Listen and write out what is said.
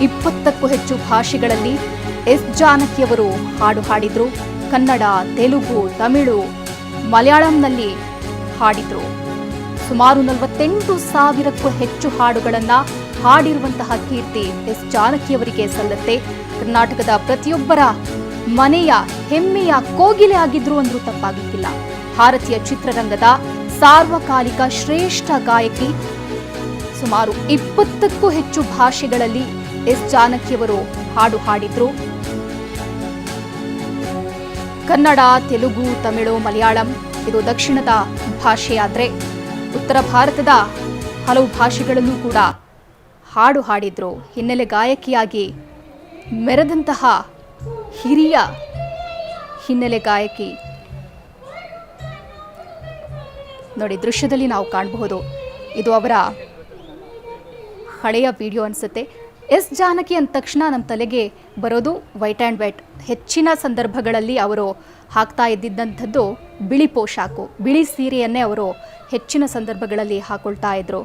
20ಕ್ಕೂ ಹೆಚ್ಚು ಭಾಷೆಗಳಲ್ಲಿ ಎಸ್ ಜಾನಕಿಯವರು ಹಾಡು ಹಾಡಿದ್ರು. ಕನ್ನಡ, ತೆಲುಗು, ತಮಿಳು, ಮಲಯಾಳಂನಲ್ಲಿ ಹಾಡಿದ್ರು. ಸುಮಾರು 48,000ಕ್ಕೂ ಹೆಚ್ಚು ಹಾಡುಗಳನ್ನು ಹಾಡಿರುವಂತಹ ಕೀರ್ತಿ ಎಸ್ ಜಾನಕಿಯವರಿಗೆ ಸಲ್ಲತ್ತೆ. ಕರ್ನಾಟಕದ ಪ್ರತಿಯೊಬ್ಬರ ಮನೆಯ ಹೆಮ್ಮೆಯ ಕೋಗಿಲೆ ಆಗಿದ್ರು ಅಂದ್ರೂ ತಪ್ಪಾಗಲಿಕ್ಕಿಲ್ಲ. ಭಾರತೀಯ ಚಿತ್ರರಂಗದ ಸಾರ್ವಕಾಲಿಕ ಶ್ರೇಷ್ಠ ಗಾಯಕಿ. ಸುಮಾರು 20ಕ್ಕೂ ಹೆಚ್ಚು ಭಾಷೆಗಳಲ್ಲಿ ಎಸ್ ಜಾನಕಿಯವರು ಹಾಡು ಹಾಡಿದ್ರು. ಕನ್ನಡ, ತೆಲುಗು, ತಮಿಳು, ಮಲಯಾಳಂ ಇದು ದಕ್ಷಿಣದ ಭಾಷೆಯಾದ್ರೆ ಉತ್ತರ ಭಾರತದ ಹಲವು ಭಾಷೆಗಳಲ್ಲೂ ಕೂಡ ಹಾಡು ಹಾಡಿದ್ರು. ಹಿನ್ನೆಲೆ ಗಾಯಕಿಯಾಗಿ ಮೆರೆದಂತಹ ಹಿರಿಯ ಹಿನ್ನೆಲೆ ಗಾಯಕಿ. ನೋಡಿ, ದೃಶ್ಯದಲ್ಲಿ ನಾವು ಕಾಣಬಹುದು, ಇದು ಅವರ ಹಳೆಯ ವಿಡಿಯೋ ಅನಿಸುತ್ತೆ. ಎಸ್ ಜಾನಕಿ ಅಂದ ತಕ್ಷಣ ನಮ್ಮ ತಲೆಗೆ ಬರೋದು ವೈಟ್ ಆ್ಯಂಡ್ ವೈಟ್. ಹೆಚ್ಚಿನ ಸಂದರ್ಭಗಳಲ್ಲಿ ಅವರು ಹಾಕ್ತಾ ಇದ್ದಿದ್ದಂಥದ್ದು ಬಿಳಿ ಪೋಷಾಕು, ಬಿಳಿ ಸೀರೆಯನ್ನೇ ಅವರು ಹೆಚ್ಚಿನ ಸಂದರ್ಭಗಳಲ್ಲಿ ಹಾಕೊಳ್ತಾ ಇದ್ರು.